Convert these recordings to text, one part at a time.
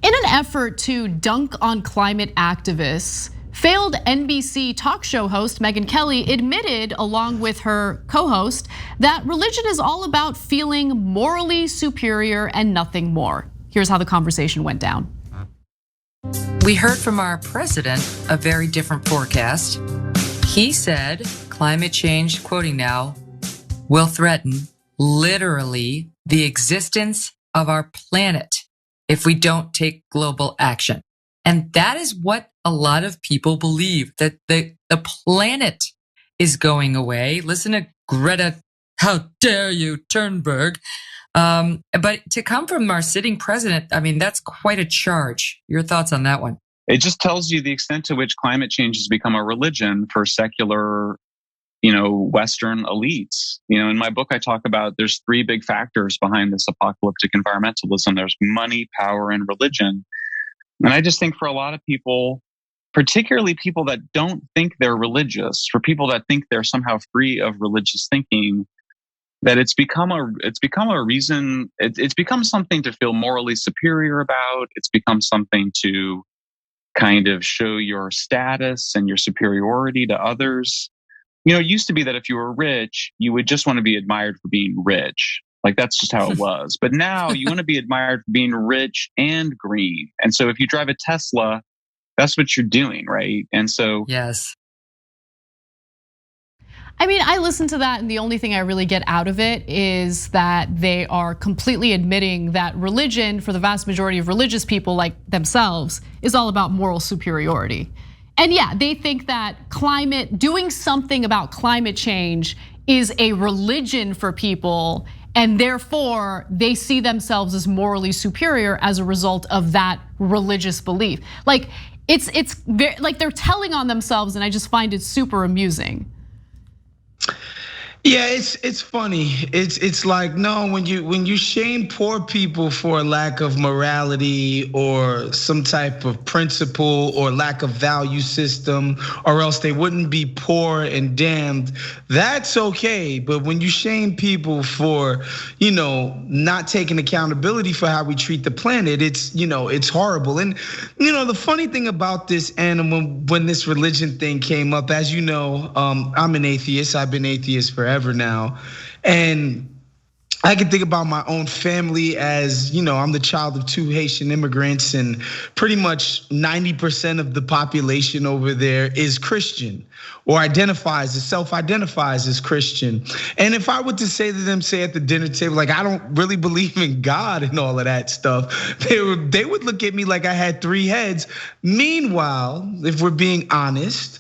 In an effort to dunk on climate activists, failed NBC talk show host Megyn Kelly admitted, along with her co-host, that religion is all about feeling morally superior and nothing more. Here's how the conversation went down. We heard from our president a very different forecast. He said climate change, quoting now, will threaten literally the existence of our planet if we don't take global action. And that is what a lot of people believe, that the planet is going away. Listen to Greta, how dare you, Thunberg. But to come from our sitting president, I mean, that's quite a charge. Your thoughts on that one? It just tells you the extent to which climate change has become a religion for secular, Western elites. In my book, I talk about there's three big factors behind this apocalyptic environmentalism. There's money, power, and religion. And I just think for a lot of people, particularly people that don't think they're religious, for people that think they're somehow free of religious thinking, that it's become a reason, it's become something to feel morally superior about. It's become something to kind of show your status and your superiority to others. It used to be that if you were rich, you would just want to be admired for being rich. Like that's just how it was. But now you want to be admired for being rich and green. And so if you drive a Tesla, that's what you're doing, right? And so yes. I mean, I listen to that and the only thing I really get out of it is that they are completely admitting that religion, for the vast majority of religious people like themselves, is all about moral superiority. And yeah, they think that doing something about climate change is a religion for people, and therefore they see themselves as morally superior as a result of that religious belief. Like it's very, like they're telling on themselves, and I just find it super amusing. Yeah, it's funny. It's like, no, when you shame poor people for a lack of morality or some type of principle or lack of value system, or else they wouldn't be poor and damned, that's okay. But when you shame people for, not taking accountability for how we treat the planet, it's horrible. And the funny thing about this, Anna, when this religion thing came up, as you know, I'm an atheist. I've been atheist forever now. And I can think about my own family as, I'm the child of 2 Haitian immigrants, and pretty much 90% of the population over there is Christian or self-identifies as Christian. And if I were to say to them, say at the dinner table, like, I don't really believe in God and all of that stuff, they would look at me like I had 3 heads. Meanwhile, if we're being honest,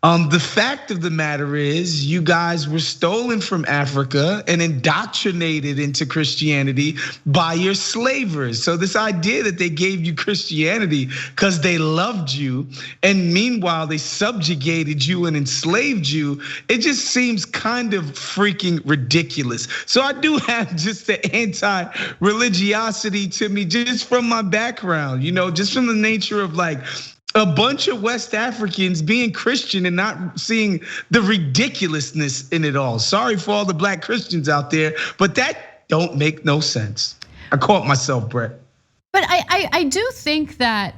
the fact of the matter is you guys were stolen from Africa and indoctrinated into Christianity by your slavers. So this idea that they gave you Christianity because they loved you, and meanwhile they subjugated you and enslaved you, it just seems kind of freaking ridiculous. So I do have just the anti-religiosity to me just from my background, just from the nature of like, a bunch of West Africans being Christian and not seeing the ridiculousness in it all. Sorry for all the black Christians out there, but that don't make no sense. I caught myself, Brett. But I do think that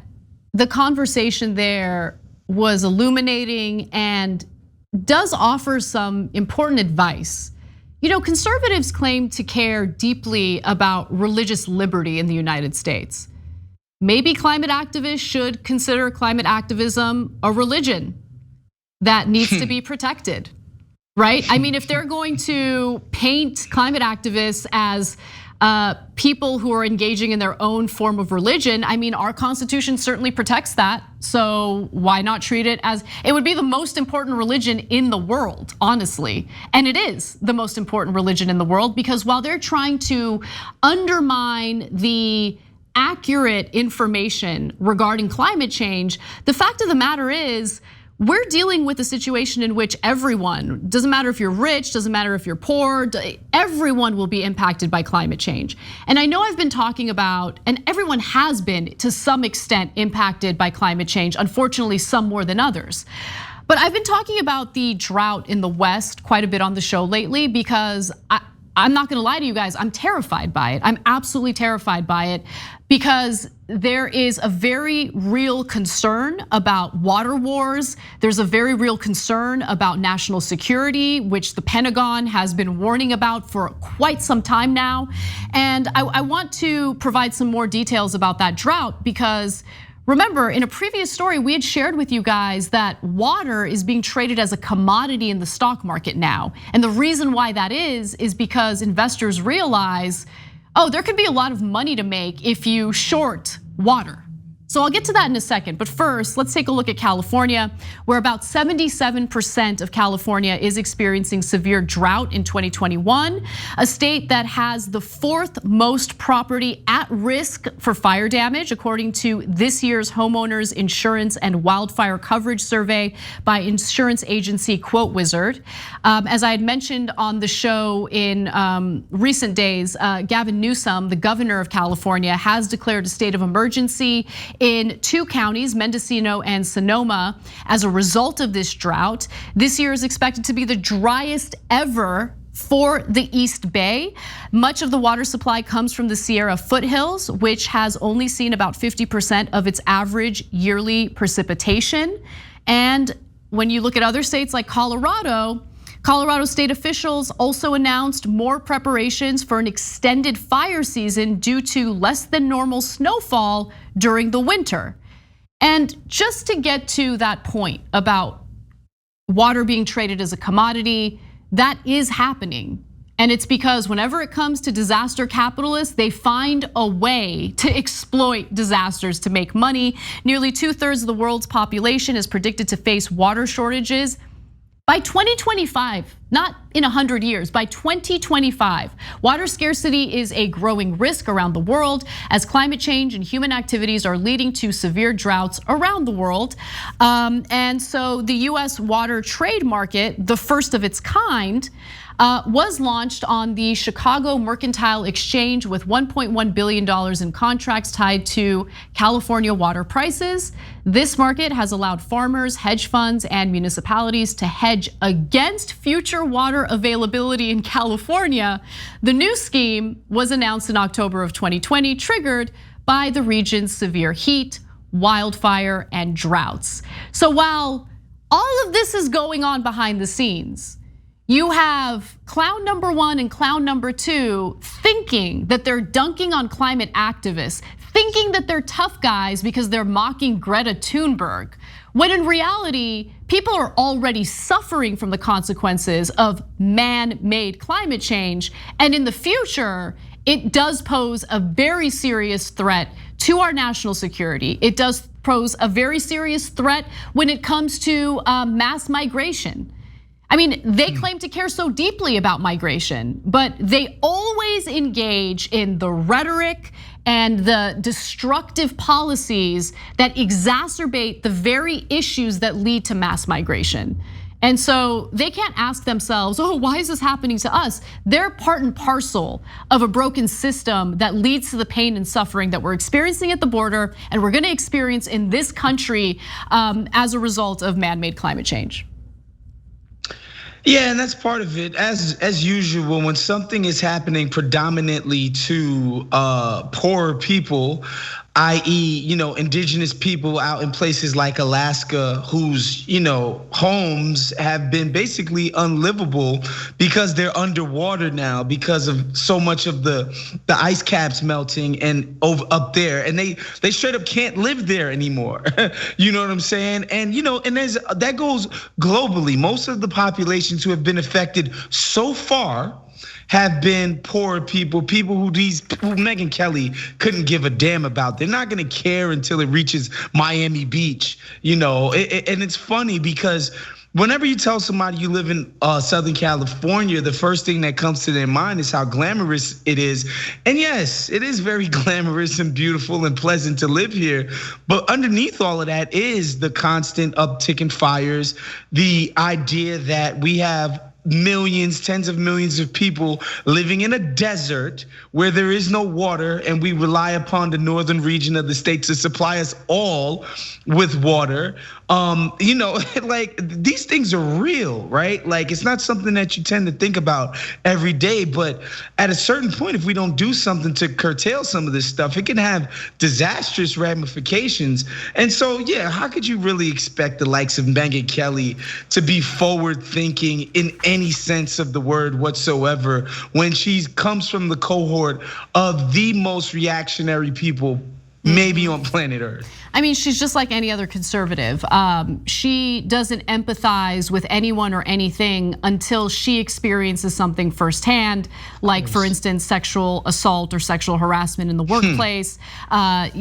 the conversation there was illuminating and does offer some important advice. Conservatives claim to care deeply about religious liberty in the United States. Maybe climate activists should consider climate activism a religion that needs to be protected, right? I mean, if they're going to paint climate activists as people who are engaging in their own form of religion, I mean, our Constitution certainly protects that. So why not treat it as, it would be the most important religion in the world, honestly. And it is the most important religion in the world, because while they're trying to undermine the accurate information regarding climate change, the fact of the matter is we're dealing with a situation in which everyone, doesn't matter if you're rich, doesn't matter if you're poor, everyone will be impacted by climate change. And I know I've been talking about, and everyone has been to some extent impacted by climate change, unfortunately some more than others. But I've been talking about the drought in the West quite a bit on the show lately because I'm not gonna lie to you guys, I'm terrified by it. I'm absolutely terrified by it because there is a very real concern about water wars. There's a very real concern about national security, which the Pentagon has been warning about for quite some time now. And I want to provide some more details about that drought because remember, in a previous story, we had shared with you guys that water is being traded as a commodity in the stock market now. And the reason why that is because investors realize, there could be a lot of money to make if you short water. So I'll get to that in a second, but first, let's take a look at California, where about 77% of California is experiencing severe drought in 2021, a state that has the 4th most property at risk for fire damage, according to this year's homeowners insurance and wildfire coverage survey by insurance agency Quote Wizard. As I had mentioned on the show in recent days, Gavin Newsom, the governor of California, has declared a state of emergency in 2 counties, Mendocino and Sonoma, as a result of this drought. This year is expected to be the driest ever for the East Bay. Much of the water supply comes from the Sierra foothills, which has only seen about 50% of its average yearly precipitation. And when you look at other states like Colorado state officials also announced more preparations for an extended fire season due to less than normal snowfall during the winter. And just to get to that point about water being traded as a commodity, that is happening. And it's because whenever it comes to disaster capitalists, they find a way to exploit disasters to make money. Nearly 2/3 of the world's population is predicted to face water shortages by 2025, not in 100 years, by 2025. Water scarcity is a growing risk around the world as climate change and human activities are leading to severe droughts around the world. And so the US water trade market, the first of its kind, was launched on the Chicago Mercantile Exchange with $1.1 billion in contracts tied to California water prices. This market has allowed farmers, hedge funds, and municipalities to hedge against future water availability in California. The new scheme was announced in October of 2020, triggered by the region's severe heat, wildfire, and droughts. So while all of this is going on behind the scenes, you have clown number 1 and clown number 2 thinking that they're dunking on climate activists, thinking that they're tough guys because they're mocking Greta Thunberg, when in reality, people are already suffering from the consequences of man-made climate change. And in the future, it does pose a very serious threat to our national security. It does pose a very serious threat when it comes to mass migration. I mean, they claim to care so deeply about migration, but they always engage in the rhetoric and the destructive policies that exacerbate the very issues that lead to mass migration. And so they can't ask themselves, why is this happening to us? They're part and parcel of a broken system that leads to the pain and suffering that we're experiencing at the border and we're gonna experience in this country as a result of man-made climate change. Yeah, and that's part of it. As usual, when something is happening predominantly to poorer people, i.e., indigenous people out in places like Alaska, whose homes have been basically unlivable because they're underwater now because of so much of the ice caps melting and up there, and they straight up can't live there anymore. You know what I'm saying? And and that goes globally. Most of the populations who have been affected so far have been poor people who Megyn Kelly couldn't give a damn about. They're not gonna care until it reaches Miami Beach, and it's funny because whenever you tell somebody you live in Southern California, the first thing that comes to their mind is how glamorous it is. And yes, it is very glamorous and beautiful and pleasant to live here. But underneath all of that is the constant uptick in fires, the idea that we have millions, tens of millions of people living in a desert where there is no water, and we rely upon the northern region of the state to supply us all with water. Like these things are real, right? Like it's not something that you tend to think about every day, but at a certain point, if we don't do something to curtail some of this stuff, it can have disastrous ramifications. And so, yeah, how could you really expect the likes of Megyn Kelly to be forward thinking in any sense of the word whatsoever when she comes from the cohort of the most reactionary people maybe on planet Earth? I mean, she's just like any other conservative. She doesn't empathize with anyone or anything until she experiences something firsthand, like for instance, sexual assault or sexual harassment in the workplace. I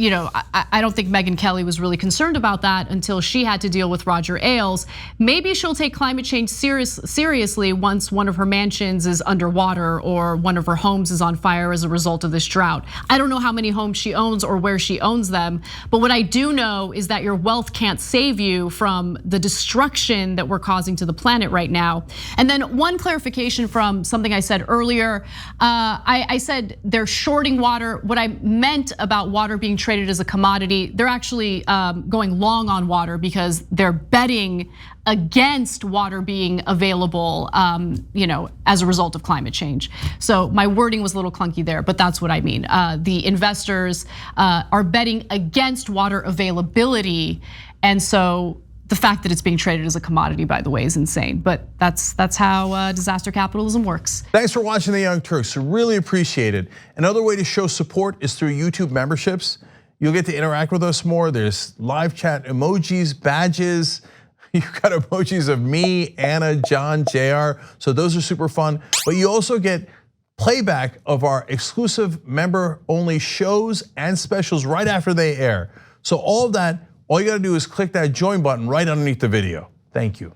don't think Megyn Kelly was really concerned about that until she had to deal with Roger Ailes. Maybe she'll take climate change seriously once one of her mansions is underwater or one of her homes is on fire as a result of this drought. I don't know how many homes she owns or where she owns them, but what I do know is that your wealth can't save you from the destruction that we're causing to the planet right now. And then one clarification from something I said earlier. I said they're shorting water. What I meant about water being traded as a commodity, they're actually going long on water because they're betting against water being available, as a result of climate change. So my wording was a little clunky there, but that's what I mean. The investors are betting against water availability, and so the fact that it's being traded as a commodity, by the way, is insane. But that's how disaster capitalism works. Thanks for watching The Young Turks. Really appreciate it. Another way to show support is through YouTube memberships. You'll get to interact with us more. There's live chat emojis, badges. You've got emojis of me, Anna, John, JR. So those are super fun. But you also get playback of our exclusive member-only shows and specials right after they air. So all of that, all you gotta do is click that join button right underneath the video. Thank you.